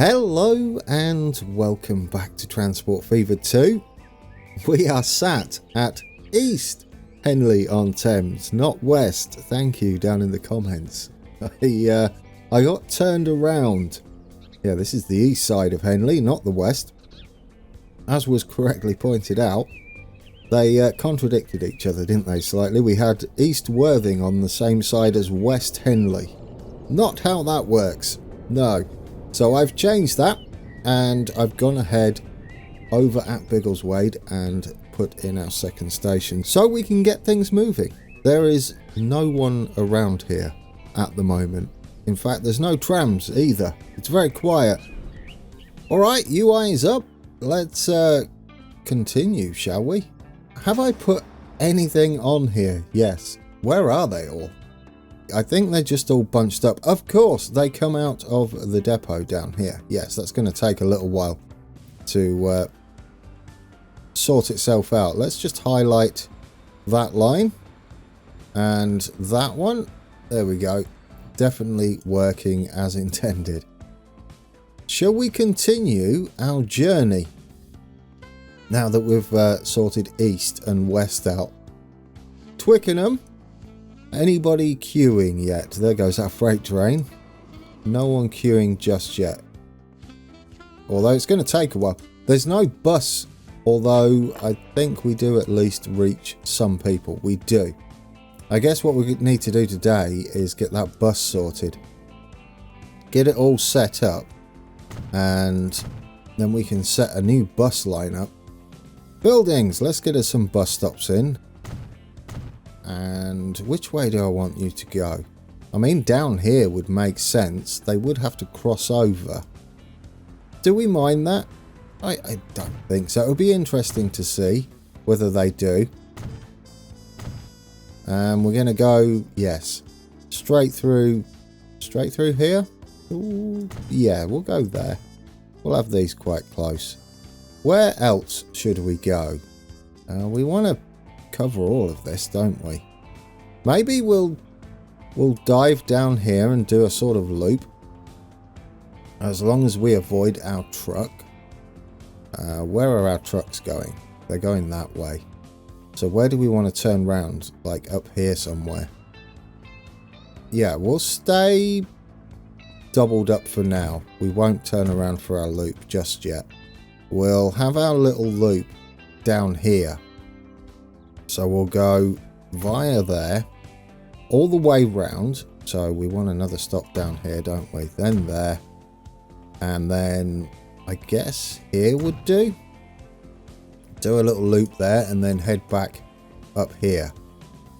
Hello and welcome back to Transport Fever 2. We are sat at East Henley-on-Thames, not West. Thank you down in the comments. I got turned around. Yeah, this is the east side of Henley, not the west. As was correctly pointed out, they contradicted each other, didn't they, slightly? We had East Worthing on the same side as West Henley. Not how that works. No. So I've changed that, and I've gone ahead over at Biggleswade and put in our second station so we can get things moving. There is no one around here at the moment. In fact, there's no trams either. It's very quiet. Alright, UI's up. Let's continue, shall we? Have I put anything on here? Yes. Where are they all? I think they're just all bunched up. Of course, they come out of the depot down here. Yes, that's going to take a little while to sort itself out. Let's just highlight that line and that one. There we go. Definitely working as intended. Shall we continue our journey now that we've sorted east and west out? Twickenham. Anybody queuing yet? There goes our freight train. No one queuing just yet. Although it's going to take a while. There's no bus, although I think we do at least reach some people. We do. I guess what we need to do today is get that bus sorted. Get it all set up. And then we can set a new bus line up. Buildings. Let's get us some bus stops in. And which way do I want you to go? I mean, down here would make sense. They would have to cross over. Do we mind that? I don't think so. It would be interesting to see whether they do. And we're going to go, yes, straight through here. Ooh, yeah, we'll go there. We'll have these quite close. Where else should we go? We want to cover all of this, don't we? Maybe we'll dive down here and do a sort of loop, as long as we avoid our truck. Where are our trucks going? They're going that way. So where do we want to turn round? Like up here somewhere. Yeah, we'll stay doubled up for now. We won't turn around for our loop just yet. We'll have our little loop down here. So we'll go via there, all the way round. So we want another stop down here, don't we? Then there. And then I guess here would do. Do a little loop there and then head back up here.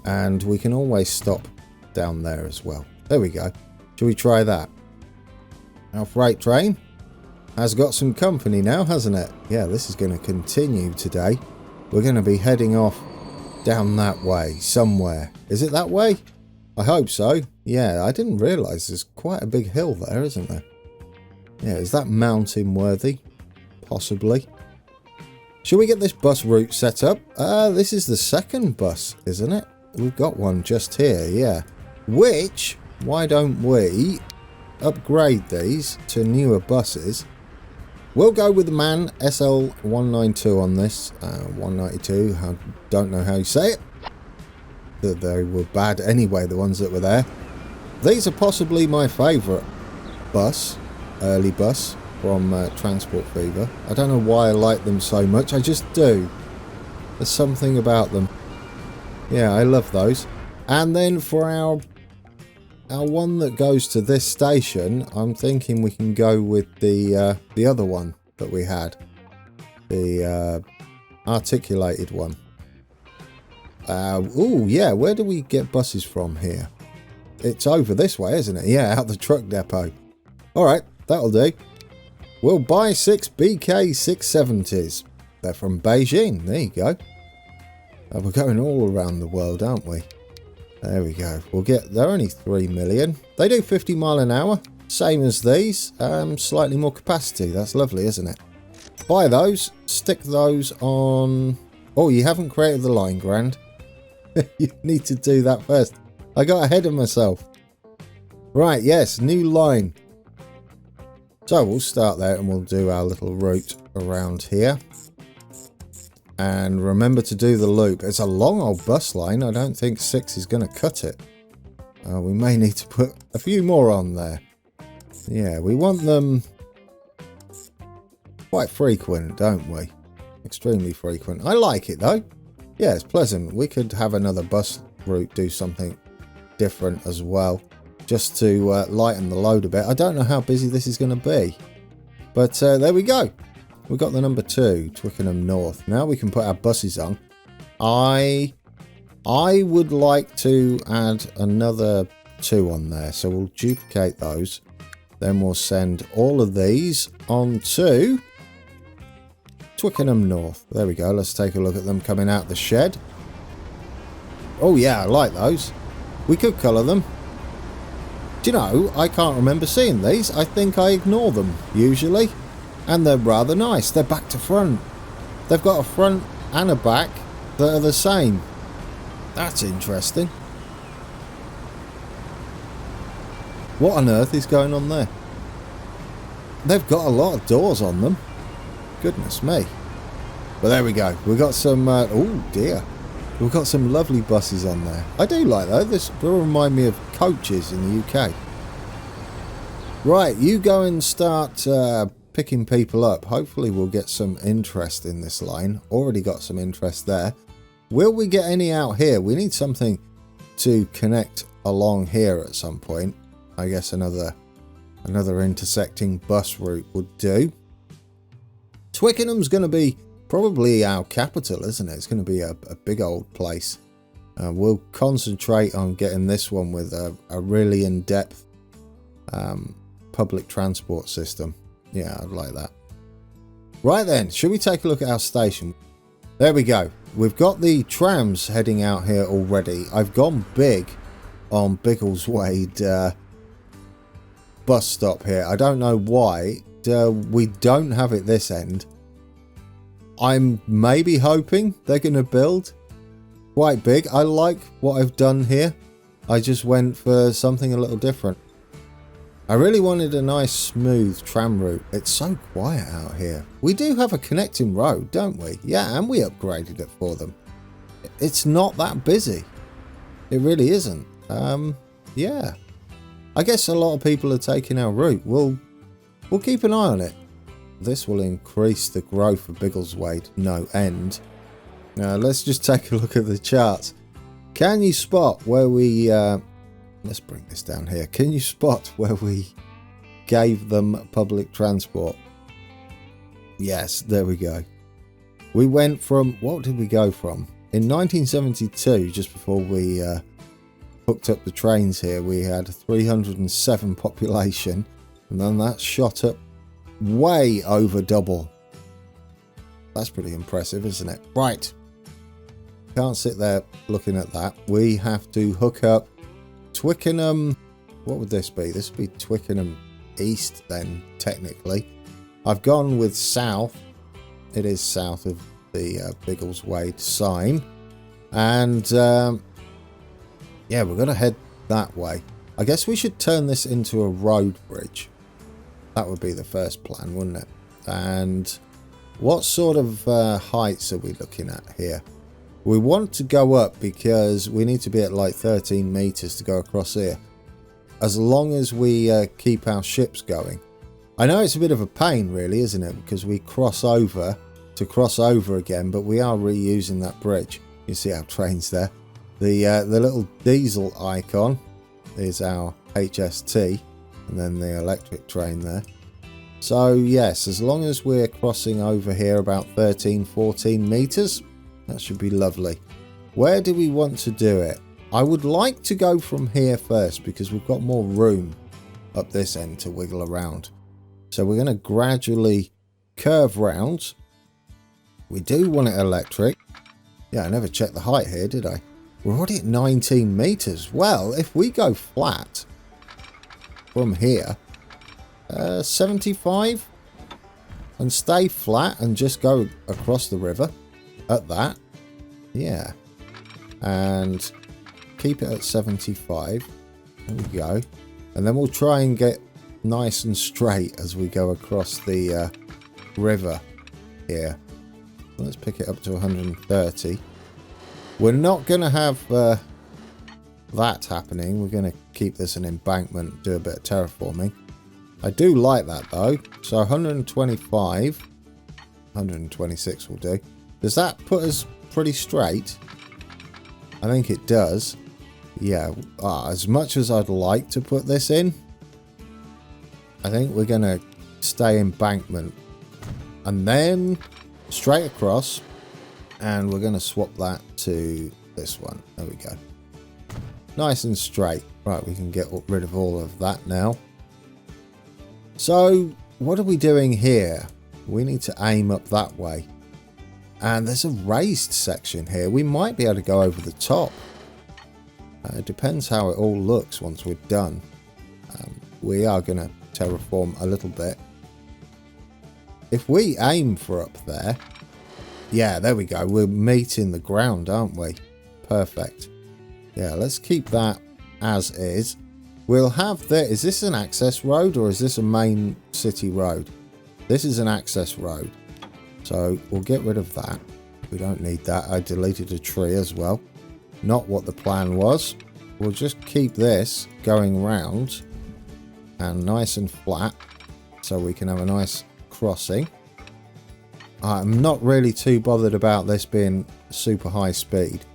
And we can always stop down there as well. There we go. Shall we try that? Our freight train has got some company now, hasn't it? Yeah, this is going to continue today. We're going to be heading off down that way somewhere. Is it that way? I hope so. Yeah, I didn't realise there's quite a big hill there, isn't there? Yeah, is that mountain worthy? Possibly. Shall we get this bus route set up? This is the second bus, isn't it? We've got one just here, yeah. Which, why don't we upgrade these to newer buses? We'll go with the MAN SL192 on this. 192, I don't know how you say it. They were bad anyway, the ones that were there. These are possibly my favourite bus, early bus from Transport Fever. I don't know why I like them so much, I just do. There's something about them. Yeah, I love those. And then for our one that goes to this station, I'm thinking we can go with the other one that we had. The articulated one. Oh, yeah, where do we get buses from here? It's over this way, isn't it? Yeah, out the truck depot. Alright, that'll do. We'll buy 6 BK 670s. They're from Beijing. There you go. We're going all around the world, aren't we? There we go. They're only 3 million. They do 50 mile an hour. Same as these. Slightly more capacity. That's lovely, isn't it? Buy those. Stick those on... Oh, you haven't created the line, Grand. You need to do that first. I got ahead of myself. Right, yes, new line. So we'll start there and we'll do our little route around here. And remember to do the loop. It's a long old bus line. I don't think 6 is going to cut it. We may need to put a few more on there. Yeah, we want them quite frequent, don't we? Extremely frequent. I like it though. Yeah, it's pleasant. We could have another bus route do something different as well, just to lighten the load a bit. I don't know how busy this is going to be, but there we go. We've got the number 2, Twickenham North. Now we can put our buses on. I would like to add another 2 on there, so we'll duplicate those. Then we'll send all of these on to Twickenham North. There we go. Let's take a look at them coming out the shed. Oh yeah, I like those. We could colour them. Do you know, I can't remember seeing these. I think I ignore them usually. And they're rather nice. They're back to front. They've got a front and a back that are the same. That's interesting. What on earth is going on there? They've got a lot of doors on them. Goodness me. But there we go. We've got some... oh dear. We've got some lovely buses on there. I do like that. This will remind me of coaches in the UK. Right, you go and start picking people up. Hopefully we'll get some interest in this line. Already got some interest there. Will we get any out here? We need something to connect along here at some point. I guess another intersecting bus route would do. Twickenham's going to be probably our capital, isn't it? It's going to be a big old place. We'll concentrate on getting this one with a really in-depth public transport system. Yeah, I'd like that. Right then, should we take a look at our station? There we go. We've got the trams heading out here already. I've gone big on Biggleswade bus stop here. I don't know why. We don't have it this end. I'm maybe hoping they're going to build quite big. I like what I've done here. I just went for something a little different. I really wanted a nice smooth tram route. It's so quiet out here. We do have a connecting road, don't we? Yeah, and we upgraded it for them. It's not that busy. It really isn't. Yeah. I guess a lot of people are taking our route. We'll keep an eye on it. This will increase the growth of Biggleswade no end. Now let's just take a look at the charts. Can you spot where we... let's bring this down here. Can you spot where we gave them public transport? Yes, there we go. We went from... What did we go from? In 1972, just before we hooked up the trains here, we had 307 population. And then that shot up way over double. That's pretty impressive, isn't it? Right. Can't sit there looking at that. We have to hook up Twickenham. What would this be? This would be Twickenham East then, technically. I've gone with south. It is south of the Biggleswade sign. And yeah, we're going to head that way. I guess we should turn this into a road bridge. That would be the first plan, wouldn't it? And what sort of heights are we looking at here? We want to go up because we need to be at like 13 meters to go across here. As long as we keep our ships going. I know it's a bit of a pain really, isn't it? Because we cross over to cross over again, but we are reusing that bridge. You see our trains there. The little diesel icon is our HST. And then the electric train there. So yes, as long as we're crossing over here about 13-14 meters, that should be lovely. Where do we want to do it? I would like to go from here first because we've got more room up this end to wiggle around. So we're going to gradually curve round. We do want it electric. Yeah, I never checked the height here, did I? We're already at 19 meters. Well, if we go flat from here, 75, and stay flat and just go across the river at that. Yeah. And keep it at 75. There we go. And then we'll try and get nice and straight as we go across the river here. Let's pick it up to 130. We're not going to have that happening. We're going to keep this an embankment, do a bit of terraforming. I do like that though. So 125, 126 will do. Does that put us pretty straight? I think it does. Yeah, as much as I'd like to put this in, I think we're going to stay embankment. And then straight across. And we're going to swap that to this one. There we go. Nice and straight. Right, we can get rid of all of that now. So, what are we doing here? We need to aim up that way. And there's a raised section here. We might be able to go over the top. It depends how it all looks once we're done. We are going to terraform a little bit. If we aim for up there... Yeah, there we go. We're meeting the ground, aren't we? Perfect. Yeah, let's keep that as is. We'll have there. Is this an access road or is this a main city road? This is an access road. So we'll get rid of that. We don't need that. I deleted a tree as well. Not what the plan was. We'll just keep this going round and nice and flat so we can have a nice crossing. I'm not really too bothered about this being super high speed,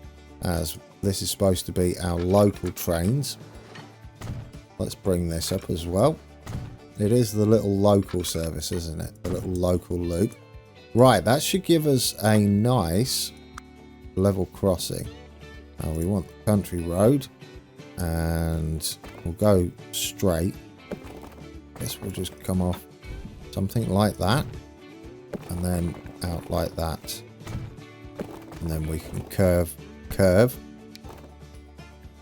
as this is supposed to be our local trains. Let's bring this up as well. It is the little local service, isn't it? The little local loop. Right, that should give us a nice level crossing. Now we want the country road, and we'll go straight. Guess we'll just come off something like that. And then out like that. And then we can curve.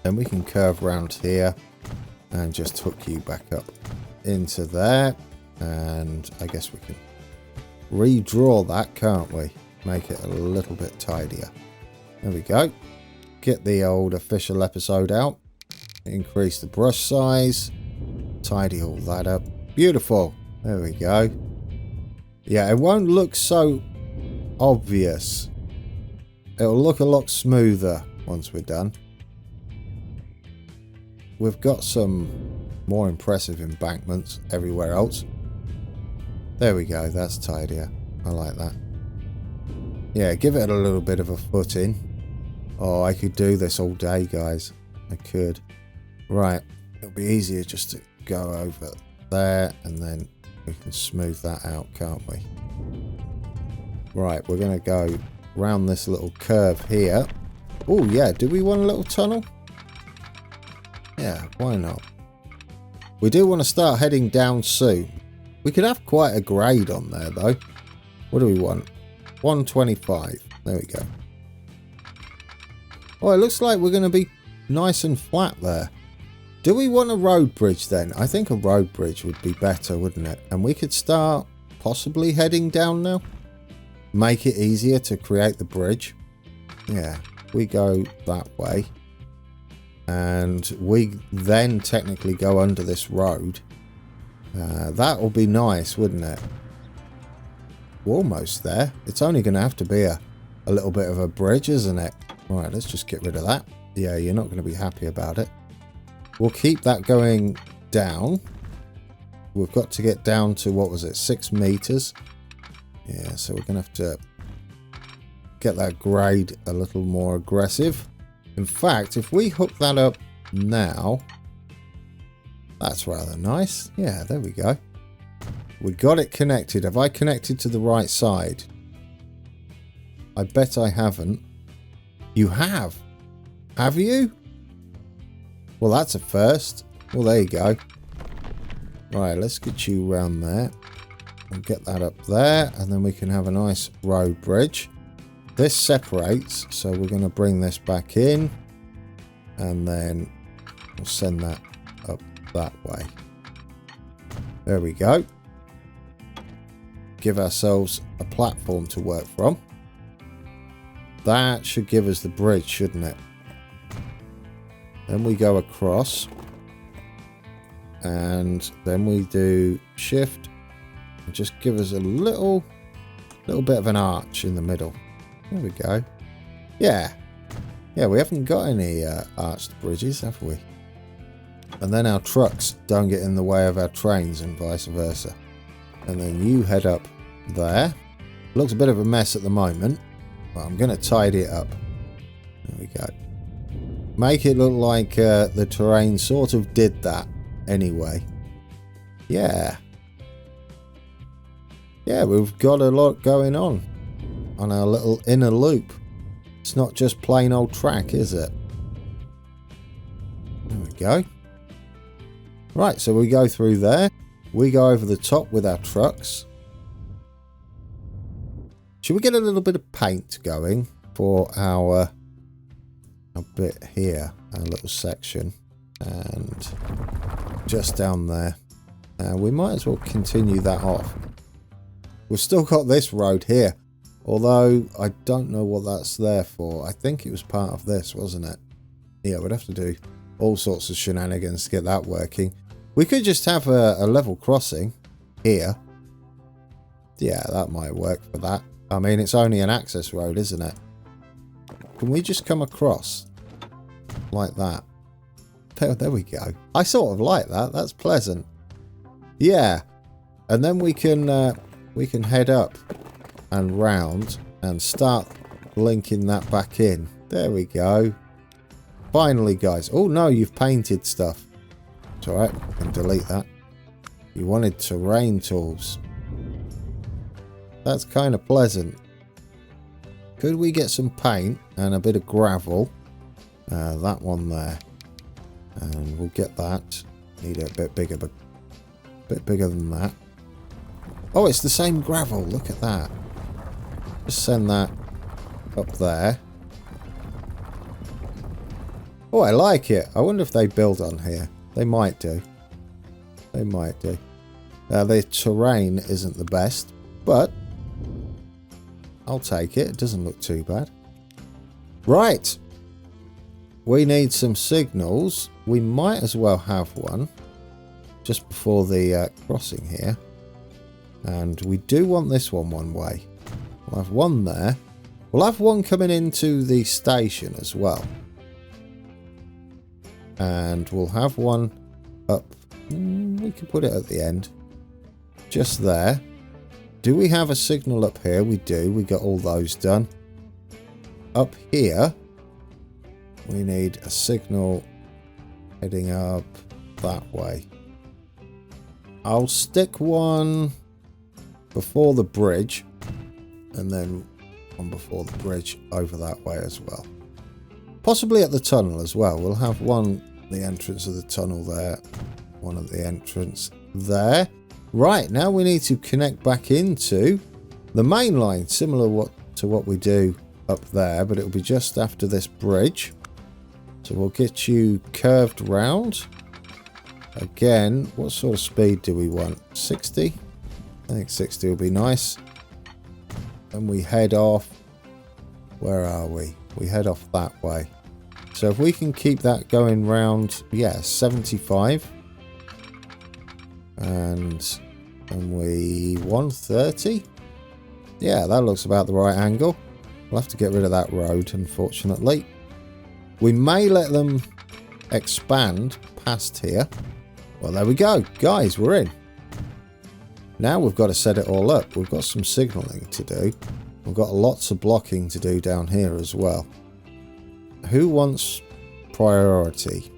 Then we can curve round here and just hook you back up into there. And I guess we can redraw that, can't we? Make it a little bit tidier. There we go. Get the old official episode out. Increase the brush size. Tidy all that up. Beautiful. There we go. Yeah, it won't look so obvious. It'll look a lot smoother once we're done. We've got some more impressive embankments everywhere else. There we go, that's tidier. I like that. Yeah, give it a little bit of a footing. Oh, I could do this all day, guys. I could. Right, it'll be easier just to go over there and then we can smooth that out, can't we? Right, we're going to go round this little curve here. Oh, yeah. Do we want a little tunnel? Yeah, why not? We do want to start heading down soon. We could have quite a grade on there, though. What do we want? 125. There we go. Oh, it looks like we're going to be nice and flat there. Do we want a road bridge then? I think a road bridge would be better, wouldn't it? And we could start possibly heading down now. Make it easier to create the bridge. Yeah, we go that way. And we then technically go under this road. That will be nice, wouldn't it? We're almost there. It's only going to have to be a little bit of a bridge, isn't it? Right, let's just get rid of that. Yeah, you're not going to be happy about it. We'll keep that going down. We've got to get down to, what was it, 6 meters? Yeah, so we're going to have to get that grade a little more aggressive. In fact, if we hook that up now, that's rather nice. Yeah, there we go. We got it connected. Have I connected to the right side? I bet I haven't. You have. Have you? Well, that's a first. Well, there you go. Right, let's get you around there. We'll get that up there, and then we can have a nice road bridge. This separates, so we're going to bring this back in, and then we'll send that up that way. There we go. Give ourselves a platform to work from. That should give us the bridge, shouldn't it? Then we go across. And then we do shift and just give us a little bit of an arch in the middle. There we go. Yeah, we haven't got any arched bridges, have we? And then our trucks don't get in the way of our trains and vice versa. And then you head up there. Looks a bit of a mess at the moment, but I'm going to tidy it up. There we go. Make it look like the terrain sort of did that anyway. Yeah, we've got a lot going on our little inner loop. It's not just plain old track, is it? There we go. Right, so we go through there. We go over the top with our trucks. Should we get a little bit of paint going for our bit here, our little section, and just down there? We might as well continue that off. We've still got this road here, although I don't know what that's there for. I think it was part of this, wasn't it? Yeah, we'd have to do all sorts of shenanigans to get that working. We could just have a level crossing here. Yeah, that might work for that. I mean, it's only an access road, isn't it? Can we just come across like that? There we go. I sort of like that. That's pleasant. Yeah. And then we can head up and round and start linking that back in. There we go. Finally, guys. Oh, no, you've painted stuff. It's alright, I can delete that. You wanted terrain tools. That's kind of pleasant. Could we get some paint and a bit of gravel? That one there. And we'll get that. Need it a bit bigger, but a bit bigger than that. Oh, it's the same gravel. Look at that. Just send that up there. Oh, I like it. I wonder if they build on here. They might do. They might do. The terrain isn't the best, but I'll take it. It doesn't look too bad. Right. We need some signals. We might as well have one just before the crossing here. And we do want this one way. We'll have one there. We'll have one coming into the station as well. And we'll have one up. We can put it at the end. Just there. Do we have a signal up here? We do. We got all those done. Up here, we need a signal heading up that way. I'll stick one before the bridge and then one before the bridge over that way as well. Possibly at the tunnel as well. We'll have one at the entrance of the tunnel there, one at the entrance there. Right, now we need to connect back into the main line, similar to what we do up there, but it'll be just after this bridge. So we'll get you curved round. Again, what sort of speed do we want? 60? I think 60 will be nice. And we head off. Where are we? We head off that way. So if we can keep that going round, yeah, 75. And we 130. Yeah, that looks about the right angle. We'll have to get rid of that road, unfortunately. We may let them expand past here. Well, there we go. Guys, we're in. Now we've got to set it all up. We've got some signalling to do. We've got lots of blocking to do down here as well. Who wants priority?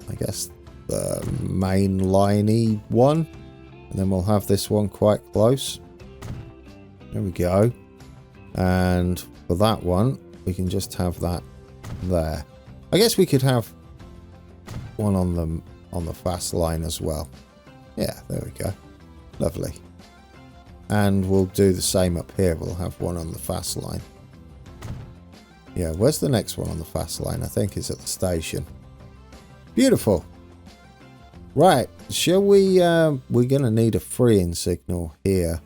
I guess the main liney one. And then we'll have this one quite close. There we go. And for that one, we can just have that there. I guess we could have one on the fast line as well. Yeah, there we go. Lovely. And we'll do the same up here. We'll have one on the fast line. Yeah, where's the next one on the fast line? I think it's at the station. Beautiful. Right, shall we... we're going to need a freeing signal here.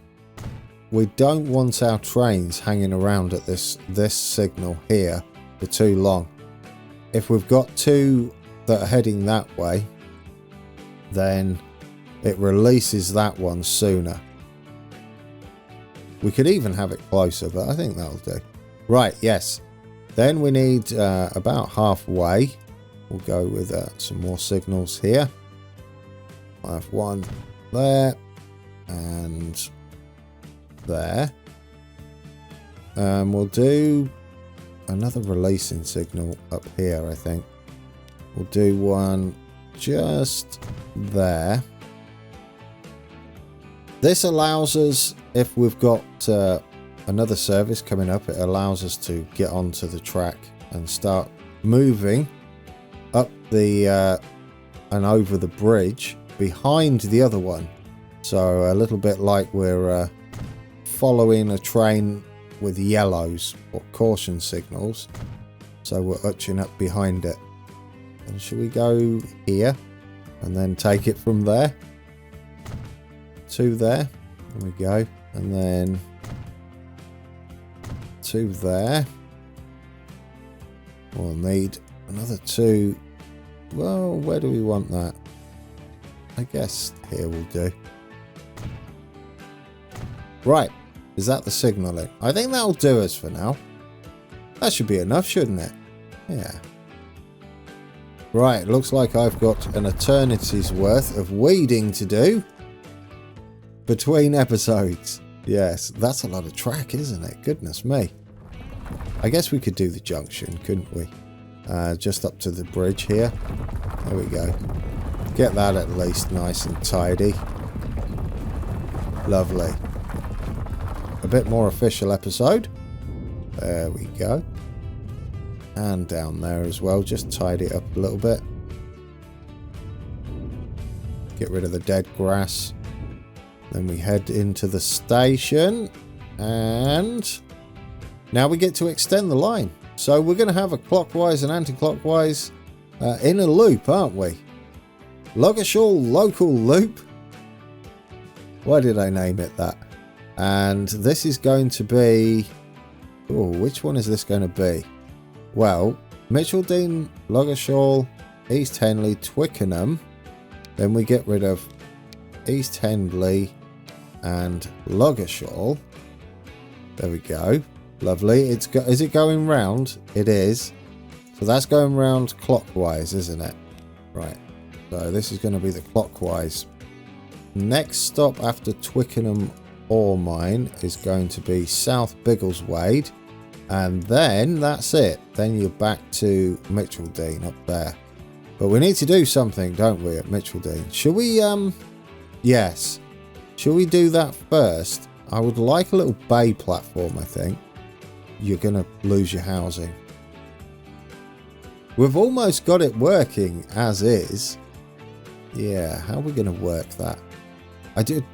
We don't want our trains hanging around at this signal here for too long. If we've got two that are heading that way, then it releases that one sooner. We could even have it closer, but I think that'll do. Right, yes. Then we need about halfway. We'll go with some more signals here. I have one there and there. We'll do another releasing signal up here, I think. We'll do one just there. This allows us, if we've got another service coming up, it allows us to get onto the track and start moving up the and over the bridge behind the other one. So a little bit like we're following a train with yellows or caution signals. So we're utching up behind it. And should we go here and then take it from there to there? There we go. And then to there. We'll need another 2. Well, where do we want that? I guess here will do. Right. Is that the signalling? I think that'll do us for now. That should be enough, shouldn't it? Yeah. Right. Looks like I've got an eternity's worth of weeding to do between episodes. Yes. That's a lot of track, isn't it? Goodness me. I guess we could do the junction, couldn't we? Just up to the bridge here. There we go. Get that at least nice and tidy. Lovely. A bit more official episode. There we go. And down there as well. Just tidy it up a little bit. Get rid of the dead grass. Then we head into the station. And now we get to extend the line. So we're going to have a clockwise and anti-clockwise in a loop, aren't we? Logistical local loop. Why did I name it that? And this is going to be... Oh, which one is this going to be? Well, Mitcheldean, Logistical, East Henley, Twickenham. Then we get rid of East Henley and Logistical. There we go. Lovely. Is it going round? It is. So that's going round clockwise, isn't it? Right. So this is going to be the clockwise. Next stop after Twickenham ore mine is going to be South Biggleswade. And then that's it. Then you're back to Mitcheldean up there. But we need to do something, don't we, at Mitcheldean? Shall we, yes. Shall we do that first? I would like a little bay platform, I think. You're going to lose your housing. We've almost got it working as is. Yeah, how are we going to work that?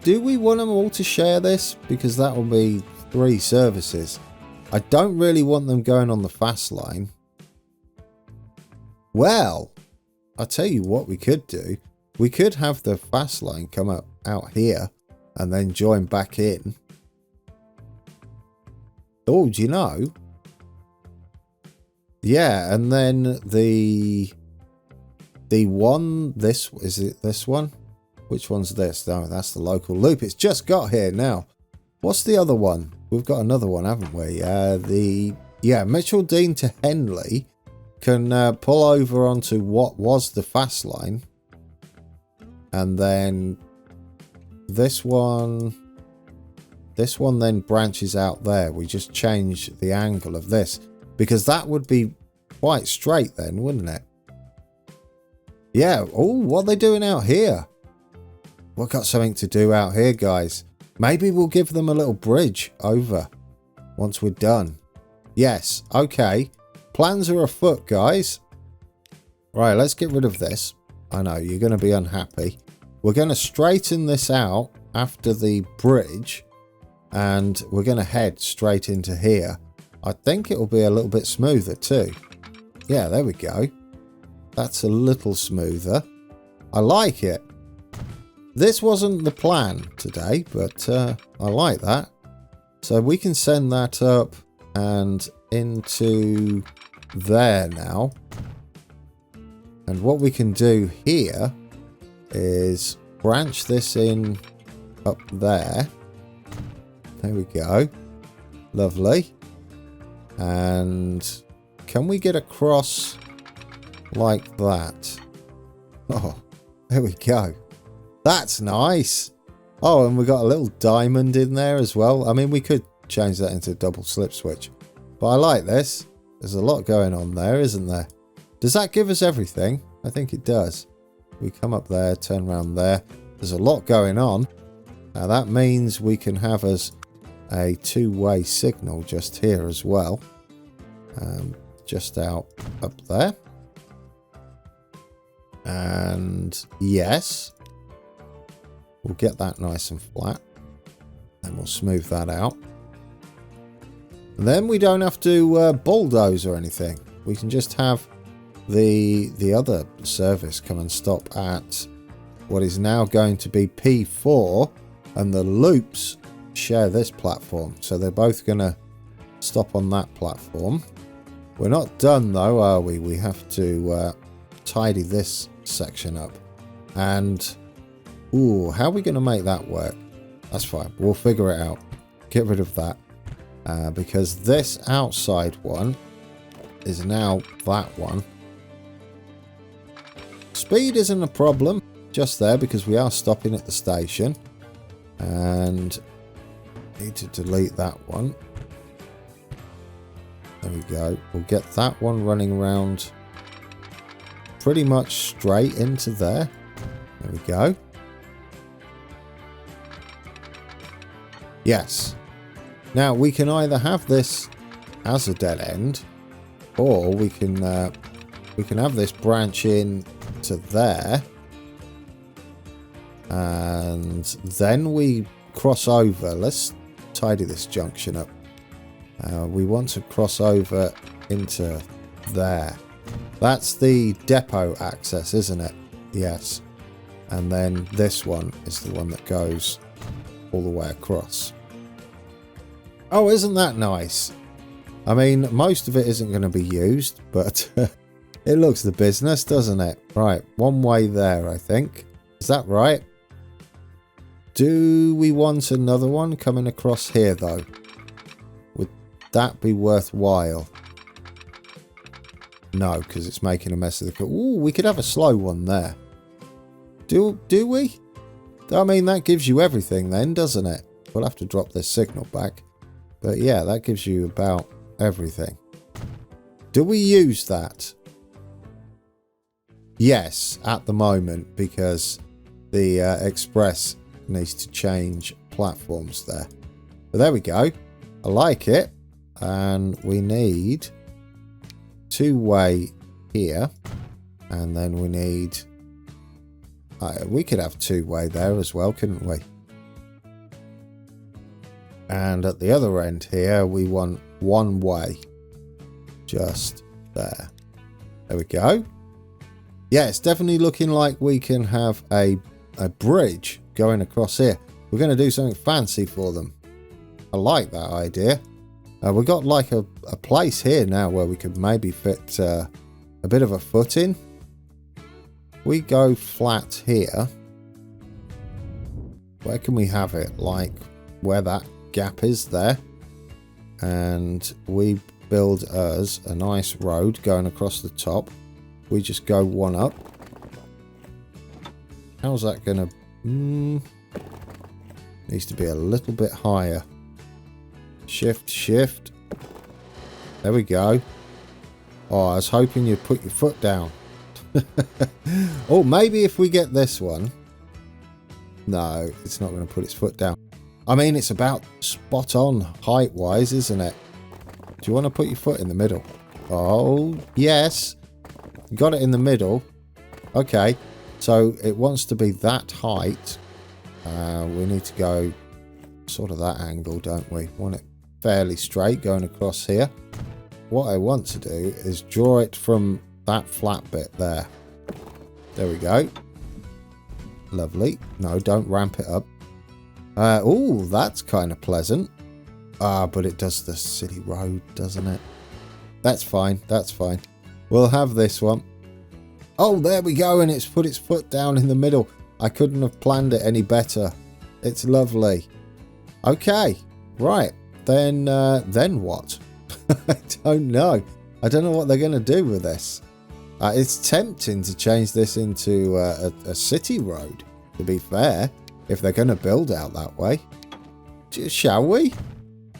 Do we want them all to share this? Because that will be 3 services. I don't really want them going on the fast line. Well, I'll tell you what we could do. We could have the fast line come up out here and then join back in. Oh, do you know? Yeah, and then the one, is it this one? Which one's this? No, that's the local loop. It's just got here now. What's the other one? We've got another one, haven't we? Mitcheldean to Henley can pull over onto what was the fast line. And then this one then branches out there. We just change the angle of this because that would be quite straight then, wouldn't it? Yeah. Oh, what are they doing out here? We've got something to do out here, guys. Maybe we'll give them a little bridge over once we're done. Yes. Okay. Plans are afoot, guys. Right. Let's get rid of this. I know you're going to be unhappy. We're going to straighten this out after the bridge. And we're going to head straight into here. I think it will be a little bit smoother too. Yeah, there we go. That's a little smoother. I like it. This wasn't the plan today, but I like that. So we can send that up and into there now. And what we can do here is branch this in up there. There we go. Lovely. And can we get across like that? Oh, there we go. That's nice. Oh, and we got a little diamond in there as well. I mean, we could change that into a double slip switch. But I like this. There's a lot going on there, isn't there? Does that give us everything? I think it does. We come up there, turn around there. There's a lot going on. Now that means we can have us a two-way signal just here as well. Just out up there. And yes. We'll get that nice and flat. And we'll smooth that out. And then we don't have to bulldoze or anything. We can just have the other service come and stop at what is now going to be P4, and the loops share this platform, so they're both going to stop on that platform. We're not done though, are we? We have to tidy this section up. And ooh, how are we going to make that work? That's fine, we'll figure it out. Get rid of that. Because this outside one is now that one. Speed isn't a problem just there because we are stopping at the station. And need to delete that one. There we go. We'll get that one running around pretty much straight into there. There we go. Yes. Now we can either have this as a dead end, or we can have this branch in to there, and then we cross over. Let's tidy this junction up. We want to cross over into there. That's the depot access, isn't it? Yes. And then this one is the one that goes all the way across. Oh, isn't that nice? I mean, most of it isn't going to be used, but it looks the business, doesn't it? Right, one way there, I think. Is that right? Do we want another one coming across here, though? Would that be worthwhile? No, because it's making a mess of the... Ooh, we could have a slow one there. Do we? I mean, that gives you everything then, doesn't it? We'll have to drop this signal back. But yeah, that gives you about everything. Do we use that? Yes, at the moment, because the Express needs to change platforms there. But there we go. I like it. And we need two-way here. And then we need... we could have two-way there as well, couldn't we? And at the other end here, we want one way. Just there. There we go. Yeah, it's definitely looking like we can have a bridge going across here. We're going to do something fancy for them. I like that idea. We've got like a place here now where we could maybe fit a bit of a foot in. We go flat here. Where can we have it? Like where that gap is there. And we build us a nice road going across the top. We just go one up. How's that gonna... needs to be a little bit higher. Shift, shift. There we go. Oh, I was hoping you'd put your foot down. Oh, maybe if we get this one. No, it's not going to put its foot down. I mean, it's about spot on height-wise, isn't it? Do you want to put your foot in the middle? Oh, yes. Got it in the middle. Okay, so it wants to be that height. We need to go sort of that angle, don't we? Want it fairly straight going across here. What I want to do is draw it from that flat bit there. There we go. Lovely. No, don't ramp it up. Oh, that's kind of pleasant. But it does the city road, doesn't it? That's fine. That's fine. We'll have this one. Oh, there we go. And it's put its foot down in the middle. I couldn't have planned it any better. It's lovely. Okay, right. Then what? I don't know. I don't know what they're going to do with this. It's tempting to change this into a city road, to be fair, if they're going to build out that way. Shall we?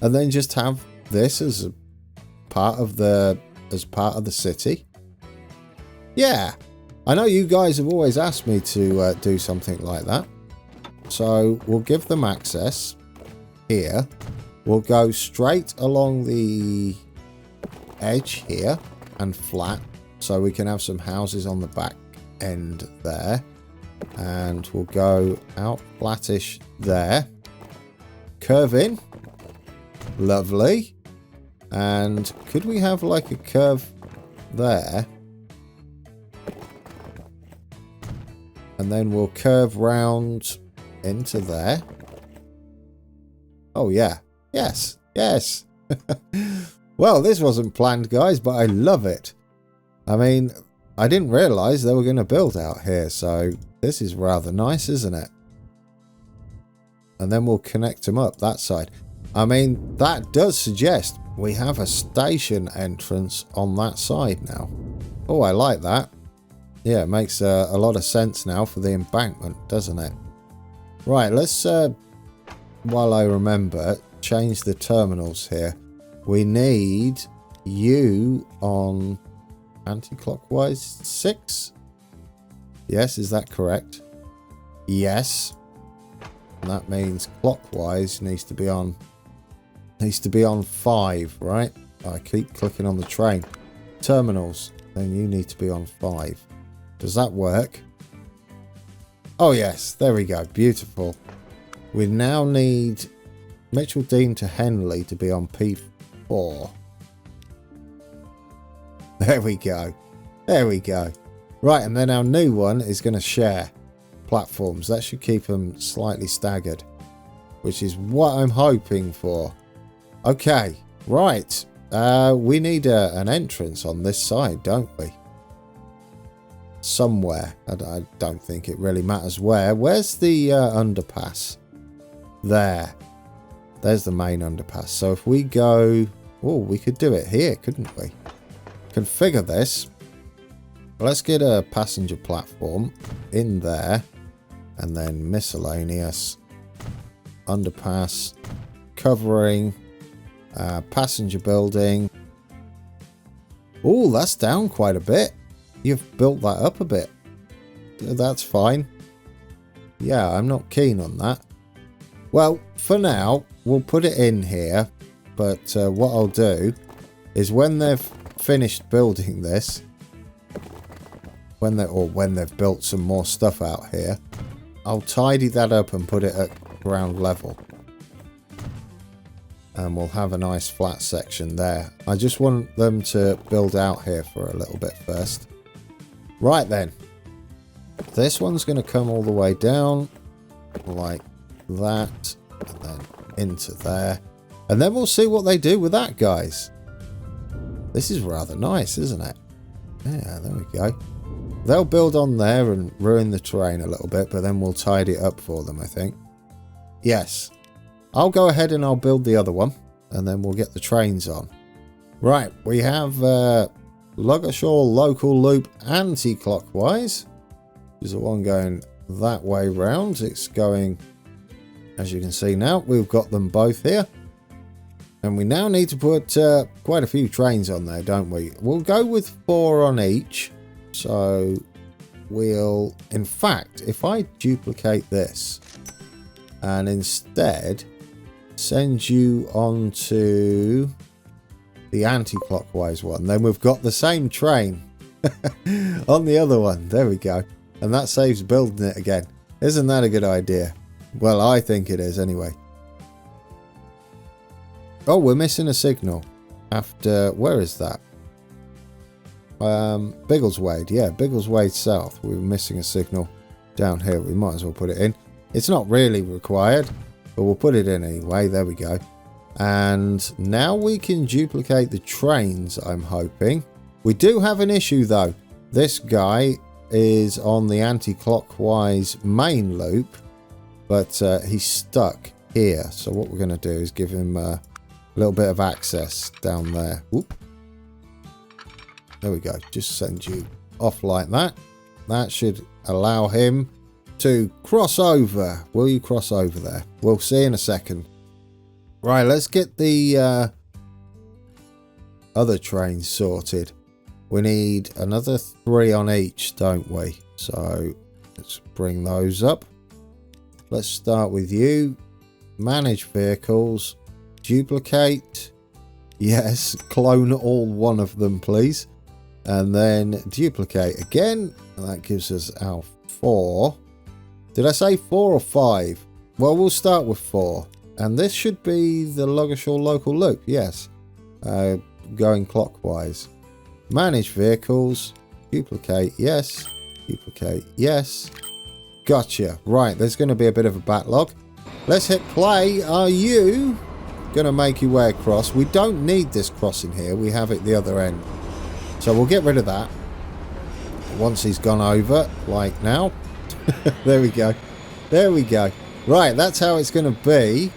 And then just have this as a part of the city. Yeah, I know you guys have always asked me to do something like that. So we'll give them access here. We'll go straight along the edge here and flat, so we can have some houses on the back end there. And we'll go out flattish there. Curve in. Lovely. And could we have like a curve there? And then we'll curve round into there. Oh yeah. Yes. Yes. Well, this wasn't planned, guys, but I love it. I mean, I didn't realise they were going to build out here, so this is rather nice, isn't it? And then we'll connect them up that side. I mean, that does suggest we have a station entrance on that side now. Oh, I like that. Yeah, it makes a lot of sense now for the embankment, doesn't it? Right, let's, while I remember, change the terminals here. We need you on anti-clockwise 6. Yes, is that correct? Yes. And that means clockwise needs to be on 5, right? I keep clicking on the train. Terminals, then you need to be on 5. Does that work? Oh yes, there we go. Beautiful. We now need Mitchell Dean to Henley to be on P4. There we go. There we go. Right, and then our new one is going to share platforms. That should keep them slightly staggered, which is what I'm hoping for. Okay, right. We need an entrance on this side, don't we? Somewhere. I don't think it really matters where. Where's the underpass? There. There's the main underpass. So if we go... Oh, we could do it here, couldn't we? Configure this. Let's get a passenger platform in there. And then miscellaneous. Underpass. Covering. Passenger building. Oh, that's down quite a bit. You've built that up a bit. That's fine. Yeah, I'm not keen on that. Well, for now, we'll put it in here. But what I'll do is when they've finished building this, when they've built some more stuff out here, I'll tidy that up and put it at ground level. And we'll have a nice flat section there. I just want them to build out here for a little bit first. Right then. This one's going to come all the way down like that. And then into there. And then we'll see what they do with that, guys. This is rather nice, isn't it? Yeah, there we go. They'll build on there and ruin the terrain a little bit, but then we'll tidy it up for them, I think. Yes. I'll go ahead and I'll build the other one, and then we'll get the trains on. Right, we have Logistical local loop anti-clockwise. Which is the one going that way round. It's going, as you can see now, we've got them both here. And we now need to put quite a few trains on there, don't we? We'll go with 4 on each. So we'll, in fact, if I duplicate this and instead send you onto the anti-clockwise one, then we've got the same train on the other one. There we go. And that saves building it again. Isn't that a good idea? Well, I think it is anyway. Oh, we're missing a signal. After, where is that? Biggleswade. Yeah, Biggleswade South. We were missing a signal down here. We might as well put it in. It's not really required, but we'll put it in anyway. There we go. And now we can duplicate the trains, I'm hoping. We do have an issue, though. This guy is on the anti-clockwise main loop, but he's stuck here. So what we're going to do is give him a little bit of access down there. Whoop. There we go. Just send you off like that. That should allow him to cross over. Will you cross over there? We'll see in a second. Right, let's get the other trains sorted. We need another 3 on each, don't we? So let's bring those up. Let's start with you. Manage vehicles. Duplicate. Yes, clone all one of them, please. And then duplicate again. And that gives us our 4. Did I say 4 or 5? Well, we'll start with 4. And this should be the logistical local loop. Yes. Going clockwise. Manage vehicles. Duplicate. Yes. Duplicate. Yes. Gotcha. Right. There's going to be a bit of a backlog. Let's hit play. Are you going to make your way across? We don't need this crossing here. We have it the other end. So we'll get rid of that. Once he's gone over, like now. There we go. There we go. Right. That's how it's going to be.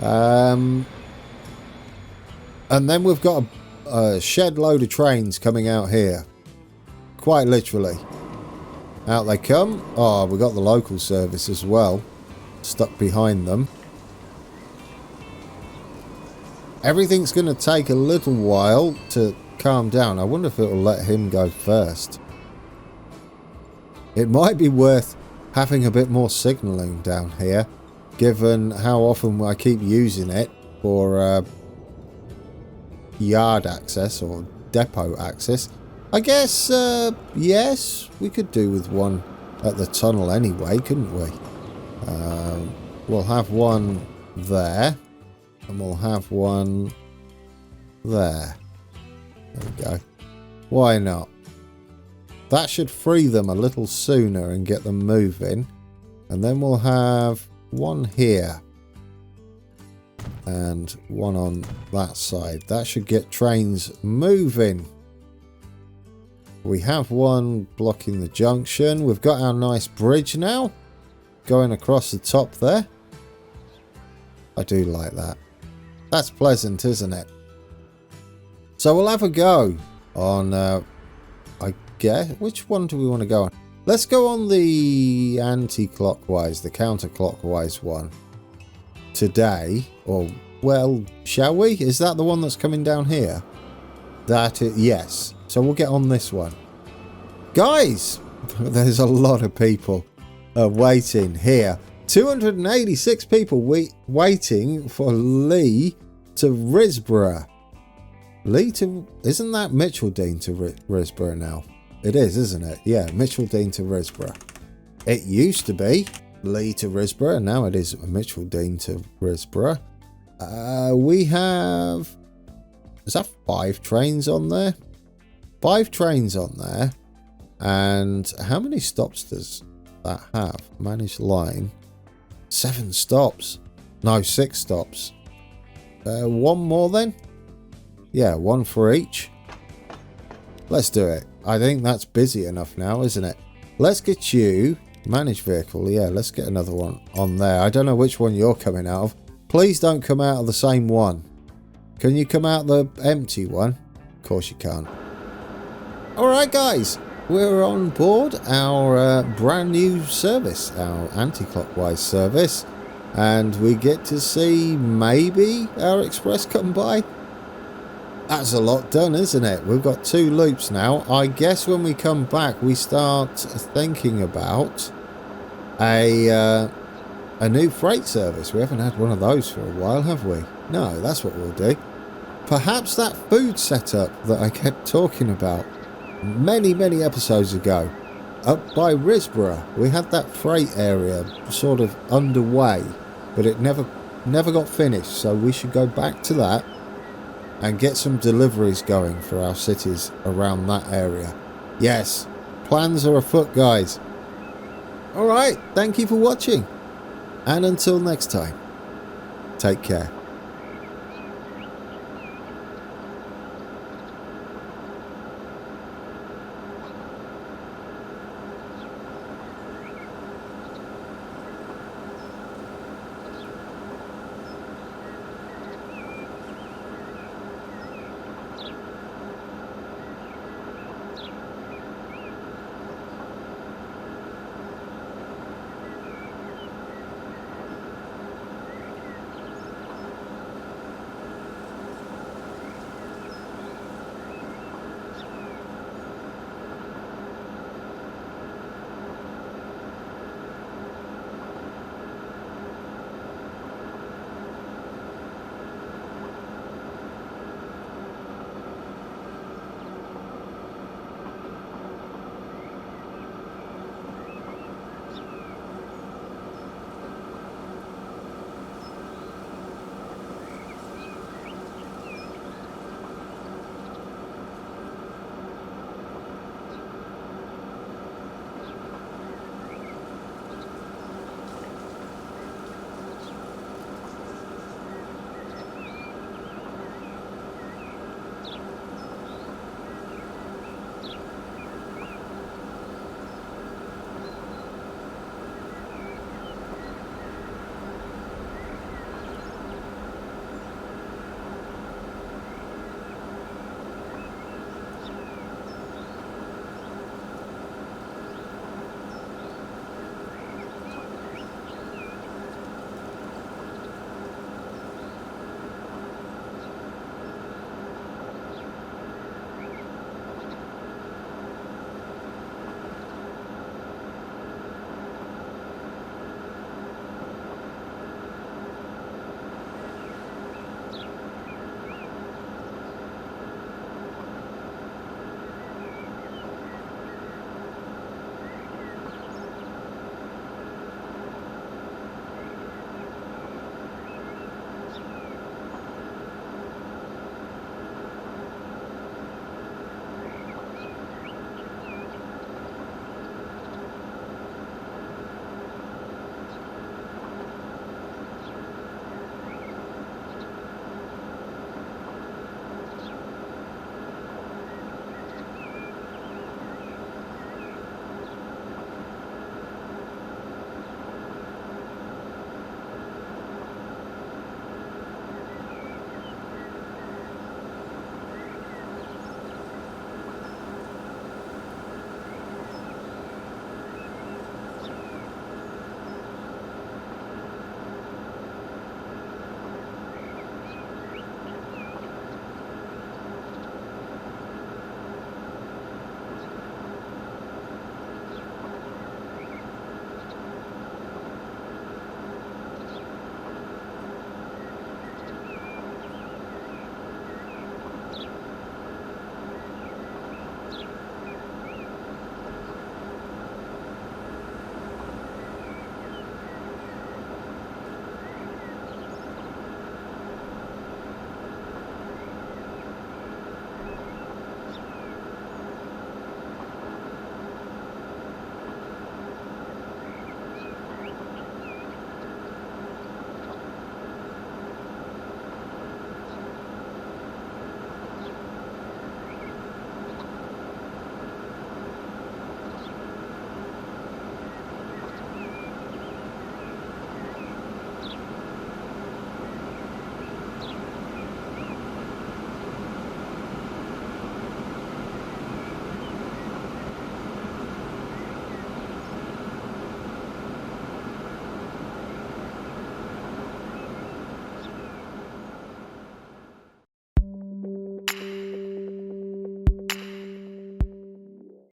And then we've got a shed load of trains coming out here. Quite literally. Out they come. Oh, we've got the local service as well. Stuck behind them. Everything's going to take a little while to calm down. I wonder if it'll let him go first. It might be worth having a bit more signalling down here, given how often I keep using it for yard access or depot access. I guess, yes, we could do with one at the tunnel anyway, couldn't we? We'll have one there, and we'll have one there. There we go. Why not? That should free them a little sooner and get them moving. And then we'll have one here. And one on that side. That should get trains moving. We have one blocking the junction. We've got our nice bridge now. Going across the top there. I do like that. That's pleasant, isn't it? So we'll have a go on, I guess, which one do we want to go on? Let's go on the anti-clockwise, the counterclockwise one today. Or, well, shall we? Is that the one that's coming down here? That is, yes. So we'll get on this one. Guys, there's a lot of people waiting here. 286 people waiting for Lee to Risborough. Lee to... Isn't that Mitcheldean to Risborough now? It is, isn't it? Yeah, Mitcheldean to Risborough. It used to be Lee to Risborough, and now it is Mitcheldean to Risborough. We have... Is that 5 trains on there? 5 trains on there. And how many stops does that have? Managed line. 7 stops. No, 6 stops. One more then? Yeah, 1 for each. Let's do it. I think that's busy enough now, isn't it? Let's get you... Manage vehicle. Yeah, let's get another one on there. I don't know which one you're coming out of. Please don't come out of the same one. Can you come out the empty one? Of course you can't. Alright guys, we're on board our brand new service, our anti-clockwise service, and we get to see maybe our express come by. That's a lot done, isn't it? We've got 2 loops now. I guess when we come back we start thinking about a new freight service. We haven't had one of those for a while, have we? No, that's what we'll do. Perhaps that food setup that I kept talking about many episodes ago up by Risborough. We had that freight area sort of underway, but it never got finished, so we should go back to that and get some deliveries going for our cities around that area. Yes, plans are afoot, guys. Alright, thank you for watching, and until next time, take care.